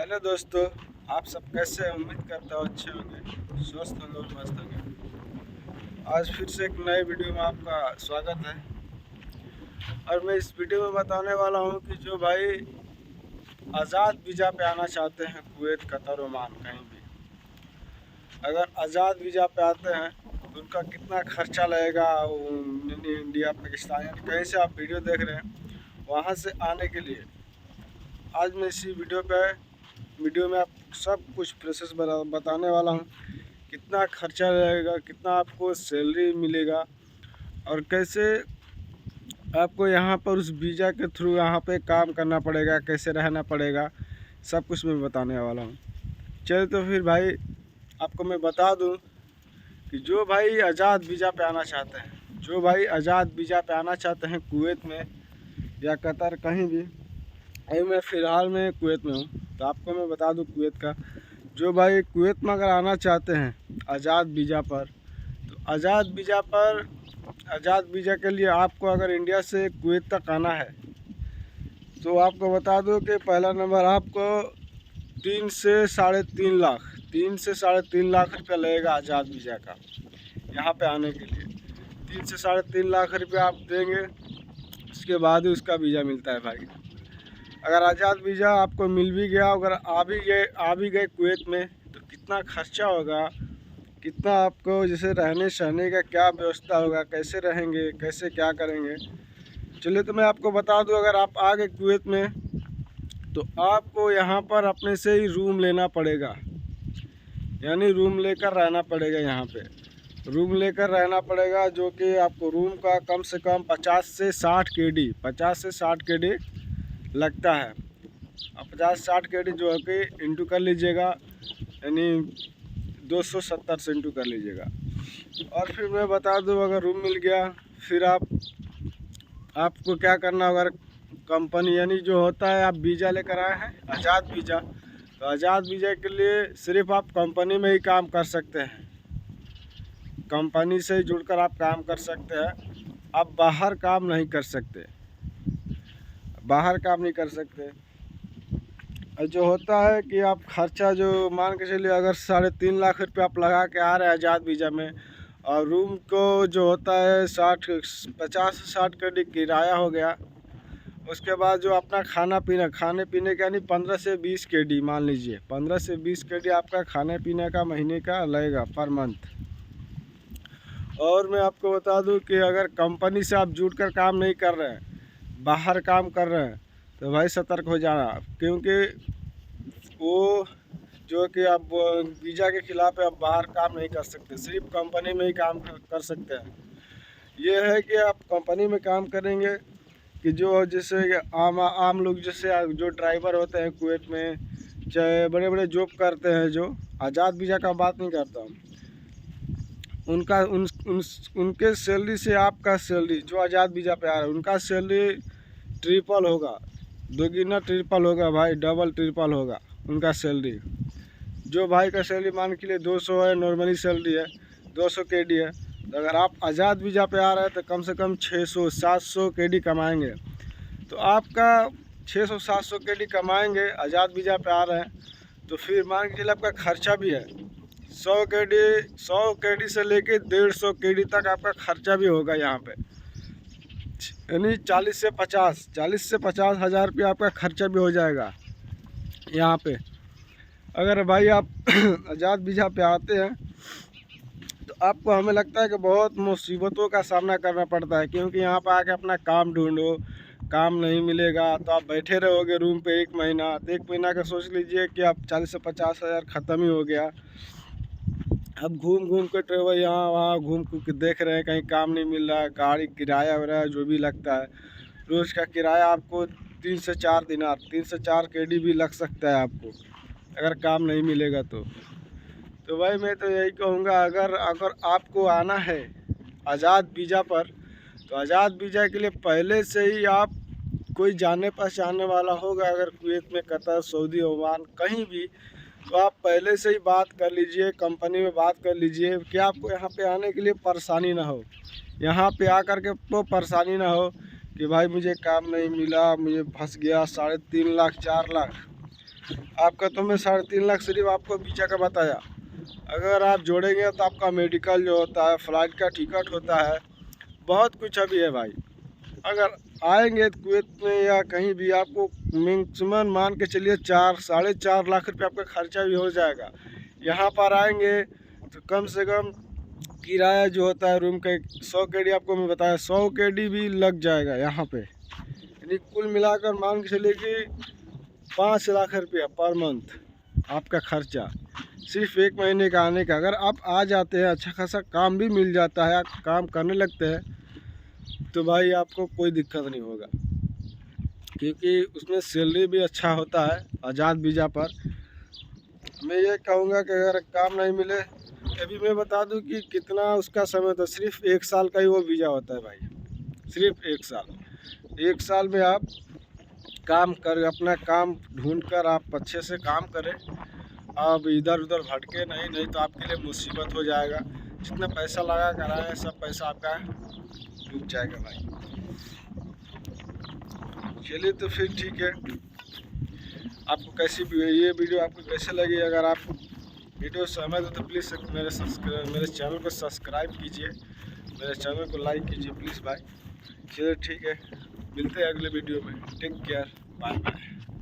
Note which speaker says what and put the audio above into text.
Speaker 1: Hello दोस्तों, आप सब कैसे हैं? उम्मीद करता हूँ अच्छे होंगे, स्वस्थ होंगे और मस्त होंगे। आज फिर से एक नए वीडियो में आपका स्वागत है। और मैं इस वीडियो में बताने वाला हूँ कि जो भाई आज़ाद वीज़ा पे आना चाहते हैं, कुवैत, कतर, ओमान, कहीं भी अगर आज़ाद वीज़ा पे आते हैं तो उनका कितना खर्चा लगेगा। इंडिया, पाकिस्तान, यानी कहीं से आप वीडियो देख रहे हैं वहाँ से आने के लिए आज मैं इसी वीडियो में आप सब कुछ प्रोसेस बताने वाला हूँ। कितना खर्चा लगेगा, कितना आपको सैलरी मिलेगा और कैसे आपको यहाँ पर उस वीज़ा के थ्रू यहाँ पे काम करना पड़ेगा, कैसे रहना पड़ेगा, सब कुछ मैं बताने वाला हूँ। चलिए तो फिर भाई आपको मैं बता दूँ कि जो भाई आज़ाद वीज़ा पे आना चाहते हैं, जो भाई आज़ाद वीज़ा पे आना चाहते हैं कुवैत में या कतर, कहीं भी। अभी मैं फ़िलहाल में कुवैत में हूँ, तो आपको मैं बता दूँ कुवैत का। जो भाई कुवैत में अगर आना चाहते हैं आज़ाद वीज़ा पर, तो आज़ाद वीज़ा के लिए आपको अगर इंडिया से कुवैत तक आना है तो आपको बता दूं कि पहला नंबर आपको 3 से साढ़े तीन लाख रुपया लगेगा आज़ाद वीज़ा का। यहाँ पे आने के लिए 3 से 3.5 लाख रुपया आप देंगे, उसके बाद ही उसका वीज़ा मिलता है भाई। अगर आज़ाद वीज़ा आपको मिल भी गया, अगर आ भी गए कुवैत में, तो कितना खर्चा होगा, कितना आपको जैसे रहने सहने का क्या व्यवस्था होगा, कैसे रहेंगे, कैसे क्या करेंगे। चलिए तो मैं आपको बता दूं, अगर आप आ गए कुवैत में तो आपको यहाँ पर अपने से ही रूम लेना पड़ेगा, यानी रूम लेकर रहना पड़ेगा। यहाँ पे रूम लेकर रहना पड़ेगा, जो कि आपको रूम का कम से कम 50 से 60 केडी लगता है। अब 50-60 केडी जो है कि इंटू कर लीजिएगा, यानी 270 से इंटू कर लीजिएगा। और फिर मैं बता दूं, अगर रूम मिल गया फिर आपको क्या करना होगा। कंपनी यानी जो होता है, आप वीज़ा लेकर आए हैं आज़ाद वीज़ा, तो आज़ाद वीज़ा के लिए सिर्फ आप कंपनी में ही काम कर सकते हैं, कंपनी से ही जुड़कर आप काम कर सकते हैं। आप बाहर काम नहीं कर सकते, बाहर काम नहीं कर सकते। और जो होता है कि आप खर्चा जो मान के चलिए, अगर 3.5 लाख रुपये आप लगा के आ रहे हैं आज़ाद वीज़ा में, और रूम को जो होता है 50 से 60 का किराया हो गया, उसके बाद जो अपना खाने पीने का यानी 15 से 20 केडी, मान लीजिए 15 से 20 केडी आपका खाने पीने का महीने का लगेगा पर मंथ। और मैं आपको बता दूं कि अगर कंपनी से आप जुड़ कर काम नहीं कर रहे हैं, बाहर काम कर रहे हैं, तो भाई सतर्क हो जाना, क्योंकि वो जो कि आप वीज़ा के खिलाफ है, आप बाहर काम नहीं कर सकते, सिर्फ कंपनी में ही काम कर सकते हैं। ये है कि आप कंपनी में काम करेंगे कि जो जैसे आम लोग, जैसे जो ड्राइवर होते हैं कुवैत में, चाहे बड़े बड़े जॉब करते हैं, जो आज़ाद वीज़ा का बात नहीं करता हूँ, उनके सैलरी से आपका सैलरी जो आज़ाद वीज़ा पे आ रहा है, उनका सैलरी ट्रिपल होगा, दोगुना ट्रिपल होगा भाई, डबल ट्रिपल होगा उनका सैलरी। जो भाई का सैलरी मान के लिए 200 है, नॉर्मली सैलरी है 200 केडी है, तो अगर आप आज़ाद वीज़ा पे आ रहे हैं तो कम से कम 600-700 केडी कमाएंगे। तो आपका 600-700 केडी कमाएंगे, आज़ाद वीज़ा पे आ रहे हैं, तो फिर मान के चलिए आपका खर्चा भी है 100 केडी से लेके 150 केडी तक आपका खर्चा भी होगा यहाँ पे, यानी 40 से 50 हज़ार रुपया आपका खर्चा भी हो जाएगा यहाँ पे। अगर भाई आप आज़ाद वीज़ा पे आते हैं तो आपको, हमें लगता है कि बहुत मुसीबतों का सामना करना पड़ता है, क्योंकि यहाँ पर आके अपना काम ढूंढो, काम नहीं मिलेगा तो आप बैठे रहोगे रूम पे 1 महीना। तो 1 महीना का सोच लीजिए कि आप 40 से 50 हज़ार ख़त्म ही हो गया। अब घूम घूम के ट्रेवल यहाँ वहाँ घूम के देख रहे हैं, कहीं काम नहीं मिल रहा है, गाड़ी किराया वगैरह जो भी लगता है, रोज़ का किराया आपको 3 से 4 केडी भी लग सकता है आपको, अगर काम नहीं मिलेगा तो भाई मैं तो यही कहूँगा, अगर अगर आपको आना है आज़ाद वीज़ा पर, तो आज़ाद वीज़ा के लिए पहले से ही आप कोई जाने पहचानने वाला होगा, अगर कुवैत में, कतर, सऊदी, ओमान, कहीं भी, तो आप पहले से ही बात कर लीजिए, कंपनी में बात कर लीजिए कि आपको यहाँ पे आने के लिए परेशानी ना हो, यहाँ पे आकर के तो परेशानी ना हो कि भाई मुझे काम नहीं मिला, मुझे फंस गया 3.5 लाख 4 लाख। आपका तो मैं 3.5 लाख सिर्फ आपको वीज़ा का बताया। अगर आप जोड़ेंगे तो आपका मेडिकल जो होता है, फ़्लाइट का टिकट होता है, बहुत कुछ अभी है भाई। अगर आएंगे कुवैत में या कहीं भी, आपको मैक्सिमम मान के चलिए 4-4.5 लाख रुपये आपका खर्चा भी हो जाएगा। यहाँ पर आएंगे तो कम से कम किराया जो होता है रूम का 100 KD, आपको मैं बताया 100 KD भी लग जाएगा यहाँ पे। यानी कुल मिलाकर मान के चलिए कि 5 लाख रुपया पर मंथ आपका खर्चा, सिर्फ 1 महीने का आने का। अगर आप आ जाते हैं, अच्छा खासा काम भी मिल जाता है, आप काम करने लगते हैं, तो भाई आपको कोई दिक्कत नहीं होगा, क्योंकि उसमें सैलरी भी अच्छा होता है आज़ाद वीज़ा पर। मैं ये कहूँगा कि अगर काम नहीं मिले, अभी मैं बता दूं कि कितना उसका समय था, सिर्फ 1 साल का ही वो वीज़ा होता है भाई, सिर्फ 1 साल। 1 साल में आप काम कर, अपना काम ढूंढ कर आप अच्छे से काम करें, आप इधर उधर भटके नहीं तो आपके लिए मुसीबत हो जाएगा। जितना पैसा लगा कर आए सब पैसा आपका डूब जाएगा भाई। चलिए तो फिर ठीक है, आपको कैसी ये वीडियो आपको कैसे लगी? अगर आप वीडियो सहमत हो तो प्लीज़ मेरे चैनल को सब्सक्राइब कीजिए, मेरे चैनल को लाइक कीजिए प्लीज़ भाई। चलिए ठीक है, मिलते हैं अगले वीडियो में। Take care, bye bye.